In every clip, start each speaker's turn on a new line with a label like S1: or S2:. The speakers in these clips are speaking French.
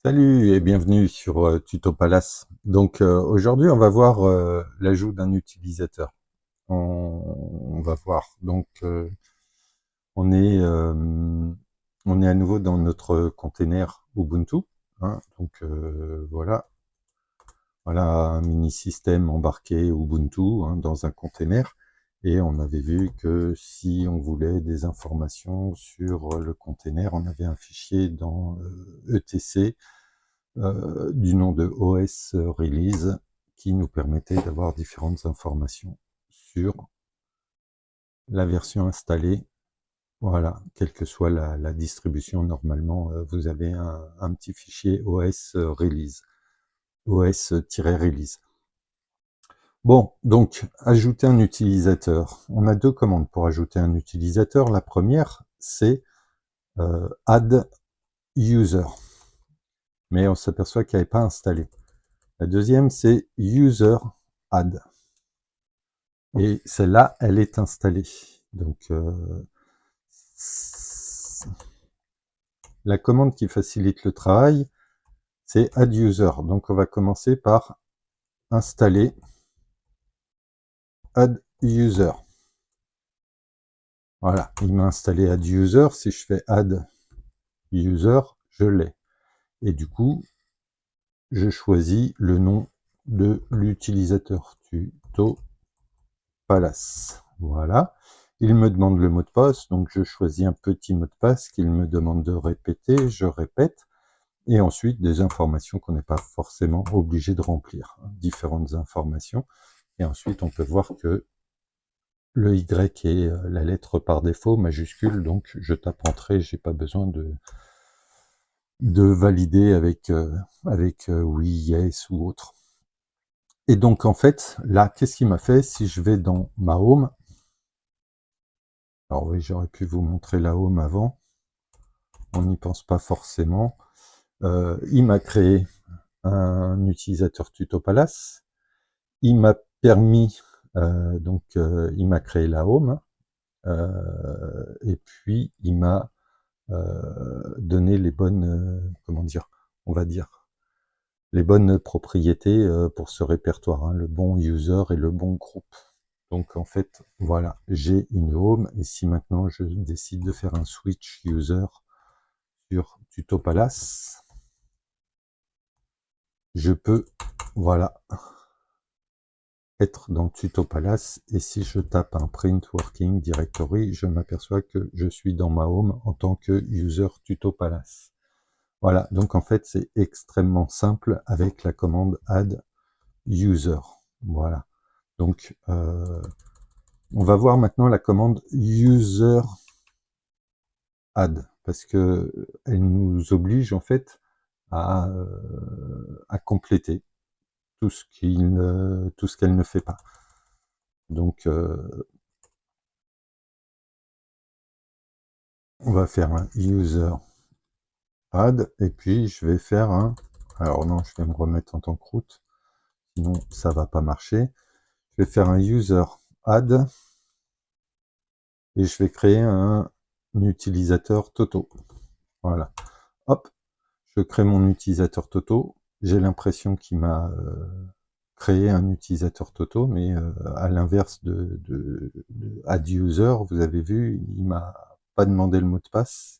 S1: Salut et bienvenue sur Tuto Palace. Donc aujourd'hui on va voir l'ajout d'un utilisateur. On va voir. Donc on est euh, on est à nouveau dans notre container Ubuntu. Hein. Donc voilà un mini système embarqué Ubuntu hein, dans un container. Et on avait vu que si on voulait des informations sur le container, on avait un fichier dans etc du nom de OS Release qui nous permettait d'avoir différentes informations sur la version installée. Voilà, quelle que soit la distribution, normalement, vous avez un petit fichier OS Release, OS-Release. Bon, donc, ajouter un utilisateur. On a deux commandes pour ajouter un utilisateur. La première, c'est add user, mais on s'aperçoit qu'elle n'est pas installée. La deuxième, c'est user add. Et celle-là, elle est installée. Donc, la commande qui facilite le travail, c'est add user. Donc, on va commencer par installer add user. Voilà, il m'a installé add user. Si je fais add user, je l'ai. Et du coup, je choisis le nom de l'utilisateur, Tuto Palace. Voilà. Il me demande le mot de passe, donc je choisis un petit mot de passe qu'il me demande de répéter, je répète, et ensuite des informations qu'on n'est pas forcément obligé de remplir, hein, différentes informations, et ensuite on peut voir que le Y est la lettre par défaut, majuscule, donc je tape entrée, j'ai pas besoin de valider avec oui, yes ou autre. Et donc en fait, là, qu'est-ce qu'il m'a fait? Si je vais dans ma home, alors oui, j'aurais pu vous montrer la home avant, on n'y pense pas forcément. Il m'a créé un utilisateur Tuto Palace. Il m'a permis, il m'a créé la home. Et puis, il m'a donné les bonnes, comment dire, on va dire, les bonnes propriétés pour ce répertoire, hein, le bon user et le bon groupe. Donc en fait, voilà, j'ai une home, et si maintenant je décide de faire un switch user sur Tuto Palace, je peux, voilà, être dans Tuto Palace, et si je tape un print working directory, je m'aperçois que je suis dans ma home en tant que user Tuto Palace. Voilà, donc en fait c'est extrêmement simple avec la commande add user. Voilà, donc on va voir maintenant la commande user add, parce que elle nous oblige en fait à compléter tout ce qu'elle ne fait pas. Donc on va faire un user add, et puis je vais faire un, alors non, je vais me remettre en tant que root, sinon ça va pas marcher. Je vais faire un user add, et je vais créer un utilisateur Toto. Voilà, hop, je crée mon utilisateur Toto. J'ai l'impression qu'il m'a créé un utilisateur Toto, mais à l'inverse de add user, vous avez vu, il m'a pas demandé le mot de passe.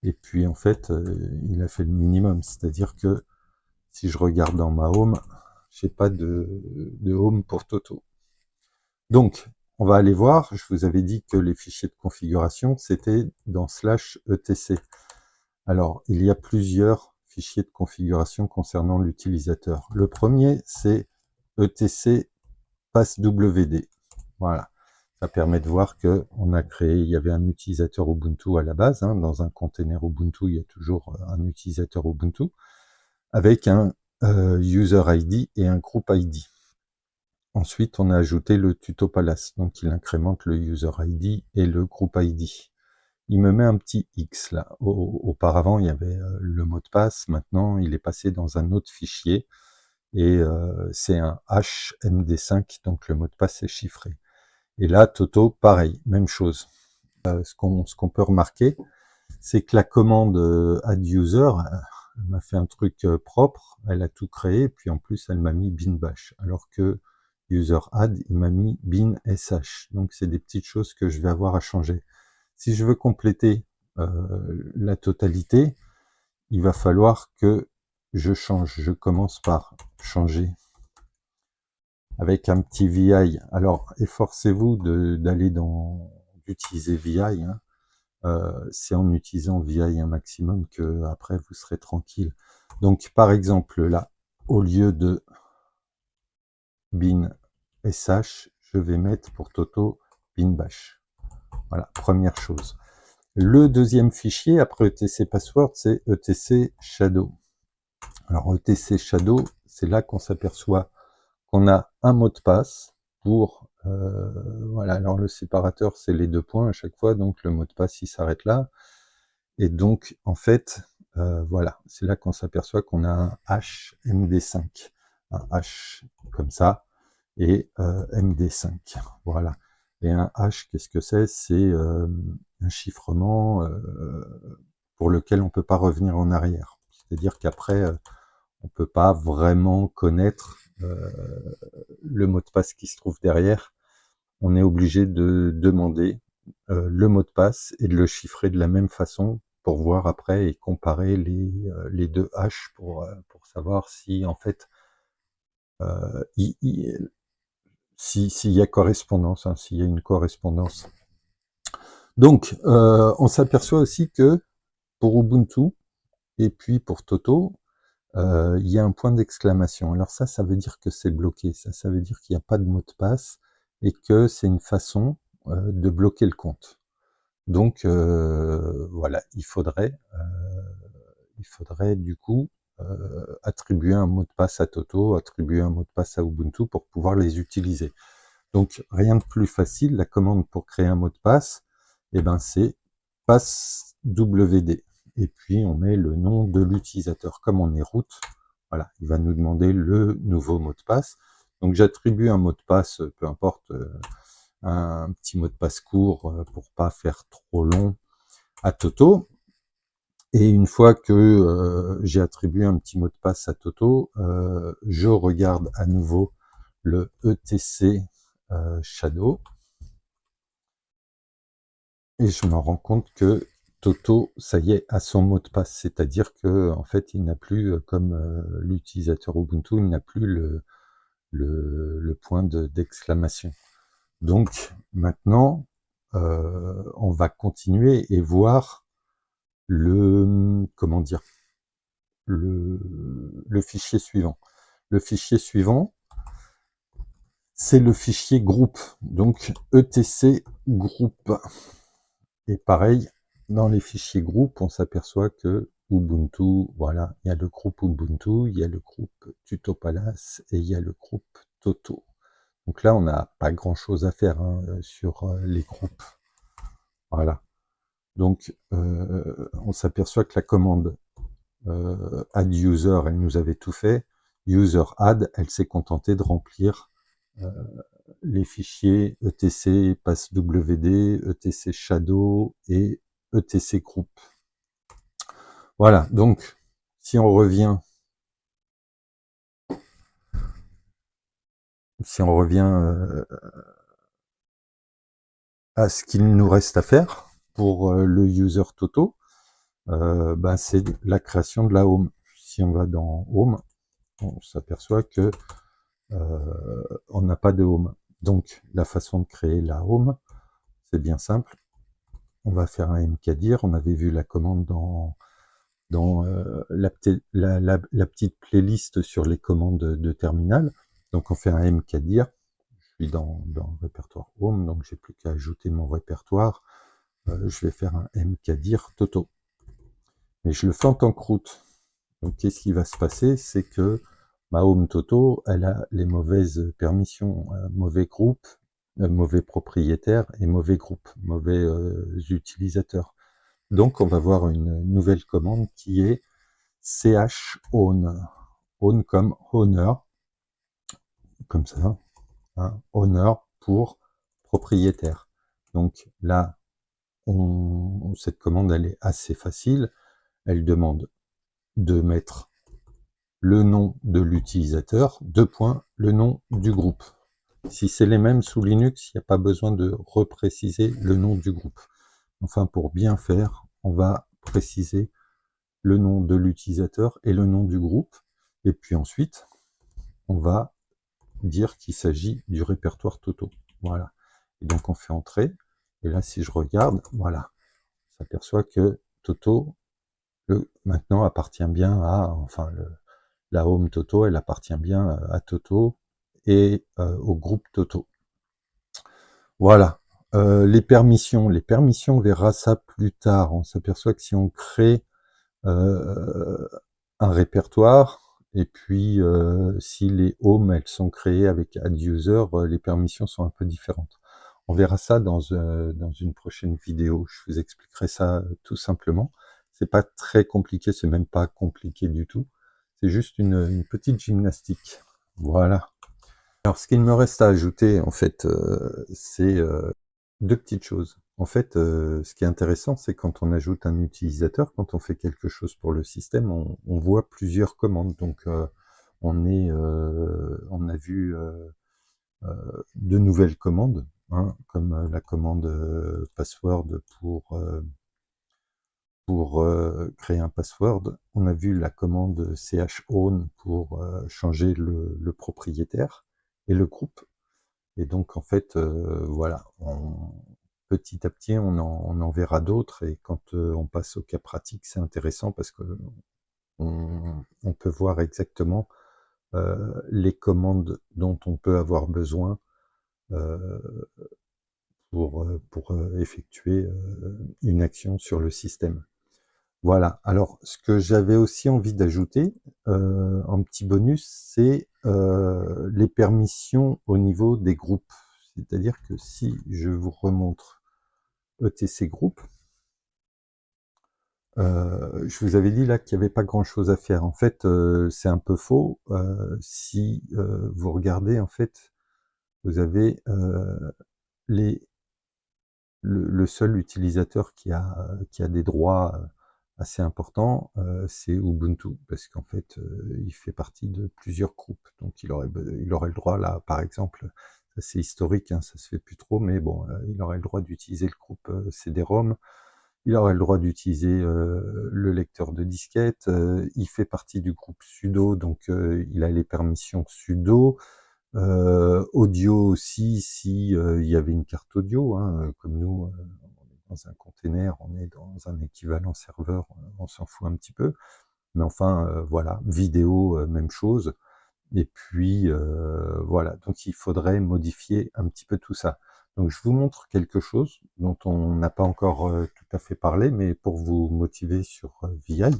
S1: Et puis en fait, il a fait le minimum, c'est-à-dire que si je regarde dans ma home, j'ai pas de home pour Toto. Donc, on va aller voir, je vous avais dit que les fichiers de configuration, c'était dans /etc. Alors, il y a plusieurs fichiers de configuration concernant l'utilisateur. Le premier, c'est etc passwd. Voilà. Ça permet de voir qu'on a créé, il y avait un utilisateur Ubuntu à la base, hein, dans un container Ubuntu, il y a toujours un utilisateur Ubuntu, avec un user ID et un group ID. Ensuite, on a ajouté le Tuto Palace, donc il incrémente le user ID et le group ID. Il me met un petit X là. Auparavant, il y avait le mot de passe, maintenant il est passé dans un autre fichier, et c'est un HMD5, donc le mot de passe est chiffré. Et là, Toto, pareil, même chose. Ce qu'on peut remarquer, c'est que la commande add user, Elle m'a fait un truc propre, elle a tout créé, puis en plus elle m'a mis bin bash, alors que user add, il m'a mis bin sh. Donc c'est des petites choses que je vais avoir à changer. Si je veux compléter la totalité, il va falloir que je change. Je commence par changer avec un petit VI. Alors efforcez-vous d'aller d'utiliser VI, hein. C'est en utilisant VI un maximum que après vous serez tranquille. Donc par exemple là, au lieu de bin sh, je vais mettre pour Toto bin bash. Voilà, première chose. Le deuxième fichier après etc password, c'est etc shadow. Alors etc shadow, c'est là qu'on s'aperçoit qu'on a un mot de passe pour voilà. Alors le séparateur, c'est les deux points à chaque fois, donc le mot de passe il s'arrête là. Et donc en fait voilà, c'est là qu'on s'aperçoit qu'on a un hash MD5, un hash comme ça, et MD5, voilà. Et un hash, qu'est-ce que c'est? C'est un chiffrement pour lequel on peut pas revenir en arrière. C'est-à-dire qu'après, on peut pas vraiment connaître le mot de passe qui se trouve derrière. On est obligé de demander le mot de passe et de le chiffrer de la même façon pour voir après et comparer les deux hash pour savoir si en fait s'il y a correspondance, hein, s'il y a une correspondance. Donc on s'aperçoit aussi que pour Ubuntu et puis pour Toto, il y a un point d'exclamation. Alors ça veut dire que c'est bloqué, ça veut dire qu'il n'y a pas de mot de passe et que c'est une façon de bloquer le compte. Donc voilà, il faudrait du coup attribuer un mot de passe à Toto, attribuer un mot de passe à Ubuntu pour pouvoir les utiliser. Donc rien de plus facile, la commande pour créer un mot de passe, eh ben, c'est passwd. Et puis on met le nom de l'utilisateur. Comme on est root, voilà, il va nous demander le nouveau mot de passe. Donc j'attribue un mot de passe, peu importe, un petit mot de passe court pour pas faire trop long à Toto. Et une fois que j'ai attribué un petit mot de passe à Toto, je regarde à nouveau le etc shadow et je me rends compte que Toto, ça y est, a son mot de passe, c'est-à-dire que en fait, il n'a plus, comme l'utilisateur Ubuntu, il n'a plus le point d'exclamation. Donc maintenant, on va continuer et voir comment dire, le fichier suivant. Le fichier suivant, c'est le fichier groupe, donc etc groupe. Et pareil, dans les fichiers groupes, on s'aperçoit que Ubuntu, voilà, il y a le groupe Ubuntu, il y a le groupe Tuto Palace et il y a le groupe Toto. Donc là, on n'a pas grand-chose à faire hein, sur les groupes. Voilà. Donc, on s'aperçoit que la commande add user, elle nous avait tout fait. User add, elle s'est contentée de remplir les fichiers etc passwd, etc shadow et etc group. Voilà, donc si on revient à ce qu'il nous reste à faire pour le user Toto, ben c'est la création de la home. Si on va dans home, on s'aperçoit que on n'a pas de home. Donc la façon de créer la home, c'est bien simple. On va faire un mkdir. On avait vu la commande dans la petite playlist sur les commandes de terminal. Donc on fait un mkdir. Je suis dans le répertoire home, donc j'ai plus qu'à ajouter mon répertoire. Je vais faire un mkdir Toto. Mais je le fais en tant que root. Donc qu'est-ce qui va se passer? C'est que ma home Toto, elle a les mauvaises permissions, mauvais groupe, mauvais propriétaire et mauvais groupe, mauvais utilisateurs. Donc on va voir une nouvelle commande qui est chown. Own comme owner, comme ça, hein, owner pour propriétaire. Donc là, cette commande, elle est assez facile. Elle demande de mettre le nom de l'utilisateur, le nom du groupe. Si c'est les mêmes sous Linux, il n'y a pas besoin de repréciser le nom du groupe. Enfin, pour bien faire, on va préciser le nom de l'utilisateur et le nom du groupe. Et puis ensuite, on va dire qu'il s'agit du répertoire Toto. Voilà. Et donc on fait entrer. Et là, si je regarde, voilà, on s'aperçoit que Toto, maintenant appartient bien à, enfin, la home Toto, elle appartient bien à Toto et au groupe Toto. Voilà. Les permissions, on verra ça plus tard. On s'aperçoit que si on crée un répertoire, et puis si les homes, elles sont créées avec add user, les permissions sont un peu différentes. On verra ça dans une prochaine vidéo. Je vous expliquerai ça tout simplement. C'est pas très compliqué, c'est même pas compliqué du tout. C'est juste une petite gymnastique. Voilà. Alors, ce qu'il me reste à ajouter, en fait, c'est deux petites choses. En fait, ce qui est intéressant, c'est quand on ajoute un utilisateur, quand on fait quelque chose pour le système, on voit plusieurs commandes. Donc, on a vu de nouvelles commandes, hein, comme la commande password pour créer un password. On a vu la commande chown pour changer le propriétaire et le groupe. Et donc, en fait, voilà, petit à petit, on en verra d'autres. Et quand on passe au cas pratique, c'est intéressant parce que on peut voir exactement les commandes dont on peut avoir besoin euh, pour effectuer une action sur le système. Voilà. Alors, ce que j'avais aussi envie d'ajouter en petit bonus, c'est les permissions au niveau des groupes. C'est-à-dire que si je vous remontre ETC Group, je vous avais dit là qu'il n'y avait pas grand-chose à faire. En fait, c'est un peu faux. Si vous regardez, en fait, vous avez le seul utilisateur qui a des droits assez importants, c'est Ubuntu, parce qu'en fait, il fait partie de plusieurs groupes. Donc il aurait le droit, là, par exemple, ça c'est historique, hein, ça se fait plus trop, mais bon, il aurait le droit d'utiliser le groupe CD-ROM, il aurait le droit d'utiliser le lecteur de disquette, il fait partie du groupe sudo, donc il a les permissions sudo, audio aussi, si il y avait une carte audio, hein, comme nous, on est dans un container, on est dans un équivalent serveur, on s'en fout un petit peu, mais enfin, voilà, vidéo, même chose, et puis voilà, donc il faudrait modifier un petit peu tout ça. Donc je vous montre quelque chose dont on n'a pas encore tout à fait parlé, mais pour vous motiver sur VI,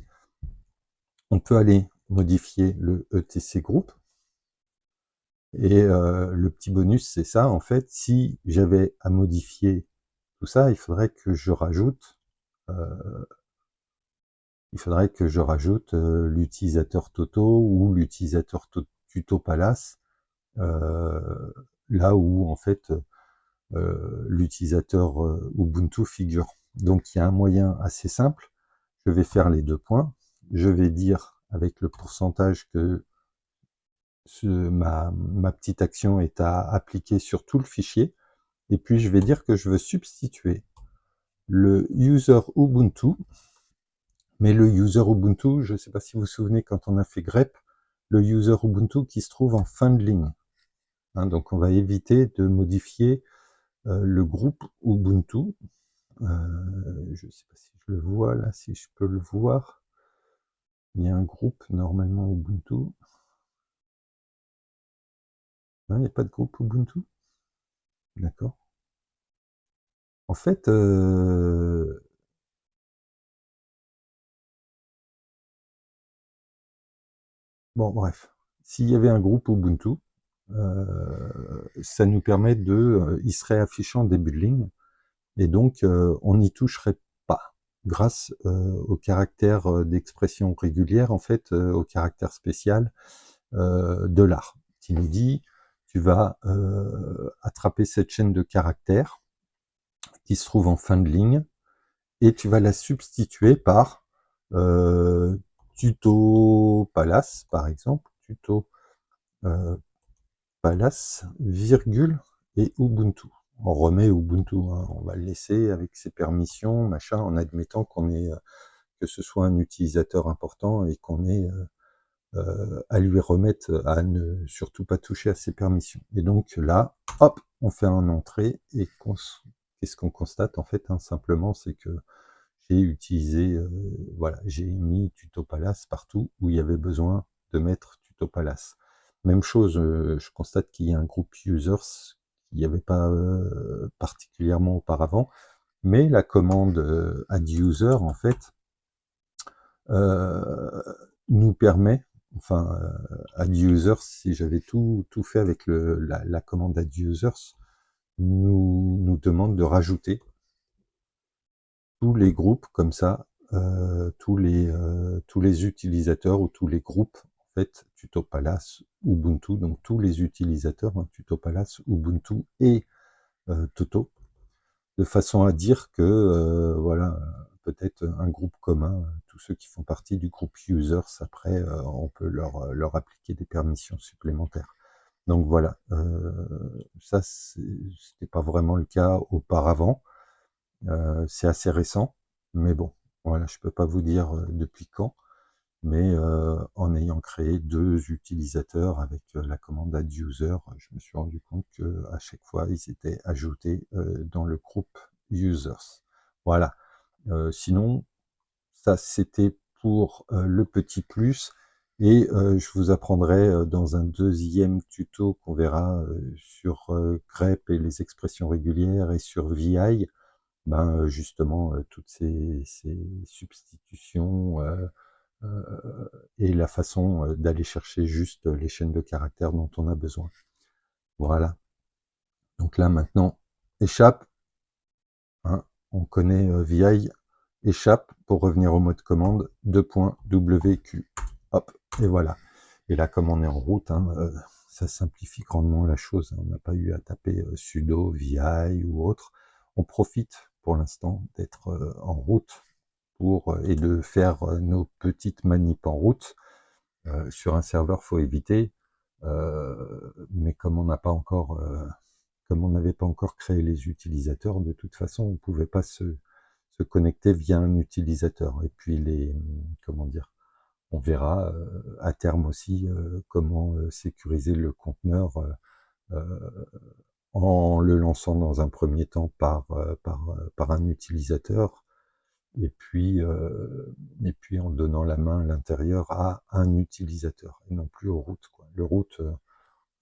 S1: on peut aller modifier le ETC Group. Et le petit bonus, c'est ça, en fait, si j'avais à modifier tout ça, il faudrait que je rajoute l'utilisateur Toto ou l'utilisateur Tuto Palace, là où en fait l'utilisateur Ubuntu figure. Donc il y a un moyen assez simple, je vais faire les deux points, je vais dire avec le pourcentage que ma petite action est à appliquer sur tout le fichier, et puis je vais dire que je veux substituer le user Ubuntu, mais le user Ubuntu, je ne sais pas si vous vous souvenez quand on a fait grep, le user Ubuntu qui se trouve en fin de ligne. Hein, donc on va éviter de modifier le groupe Ubuntu. Je ne sais pas si je le vois là, si je peux le voir. Il y a un groupe normalement Ubuntu. Non, il n'y a pas de groupe Ubuntu. D'accord. En fait, bon, bref, s'il y avait un groupe Ubuntu, ça nous permet il serait affiché en début de ligne, et donc on n'y toucherait pas, grâce au caractère d'expression régulière, en fait, au caractère spécial de l'art, qui nous dit, tu vas attraper cette chaîne de caractères qui se trouve en fin de ligne, et tu vas la substituer par tuto Palace, par exemple, tuto Palace, virgule, et Ubuntu. On remet Ubuntu, hein, on va le laisser avec ses permissions, machin, en admettant qu'on est, que ce soit un utilisateur important et qu'on ait à lui remettre, à ne surtout pas toucher à ses permissions. Et donc là, hop, on fait un entrée et qu'est-ce qu'on constate en fait, hein, simplement, c'est que j'ai utilisé, voilà, j'ai mis Tuto Palace partout où il y avait besoin de mettre Tuto Palace. Même chose, je constate qu'il y a un groupe users qu'il n'y avait pas particulièrement auparavant, mais la commande add user en fait nous permet, enfin add users, si j'avais tout fait avec la commande add users, nous demande de rajouter tous les groupes comme ça, tous les utilisateurs ou tous les groupes, en fait, Tuto Palace, Ubuntu, donc tous les utilisateurs, hein, Tuto Palace, Ubuntu et Toto, de façon à dire que, voilà, peut-être un groupe commun, tous ceux qui font partie du groupe users, après, on peut leur appliquer des permissions supplémentaires. Donc voilà, ça, c'était pas vraiment le cas auparavant. C'est assez récent, mais bon, voilà, je peux pas vous dire depuis quand, mais en ayant créé 2 utilisateurs avec la commande add user, je me suis rendu compte que à chaque fois, ils étaient ajoutés dans le groupe users. Voilà. Sinon, ça c'était pour le petit plus, et je vous apprendrai dans un deuxième tuto qu'on verra sur grep et les expressions régulières et sur VI, ben, justement, toutes ces substitutions, et la façon d'aller chercher juste les chaînes de caractères dont on a besoin. Voilà. Donc là, maintenant, échappe, hein, on connaît VI, échappe pour revenir au mode commande, 2.WQ. Hop, et voilà. Et là, comme on est en route, hein, ça simplifie grandement la chose. On n'a pas eu à taper sudo, VI ou autre. On profite pour l'instant d'être en route et de faire nos petites manips en route. Sur un serveur, faut éviter, mais comme on n'a pas encore, comme on n'avait pas encore créé les utilisateurs, de toute façon, on ne pouvait pas se connecter via un utilisateur. Et puis comment dire, on verra à terme aussi comment sécuriser le conteneur en le lançant dans un premier temps par un utilisateur, et puis en donnant la main à l'intérieur à un utilisateur, et non plus au root, quoi. Le root,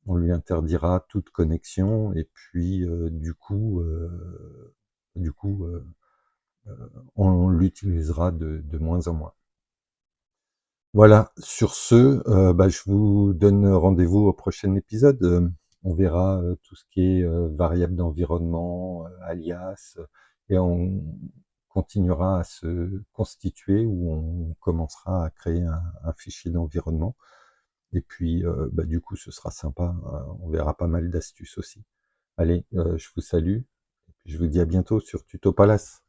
S1: on lui interdira toute connexion, et puis on l'utilisera de moins en moins. Voilà, sur ce, bah, je vous donne rendez-vous au prochain épisode. On verra tout ce qui est variable d'environnement, alias, et on continuera à se constituer, où on commencera à créer un fichier d'environnement. Et puis, bah, du coup, ce sera sympa. On verra pas mal d'astuces aussi. Allez, je vous salue. Et puis je vous dis à bientôt sur Tuto Palace.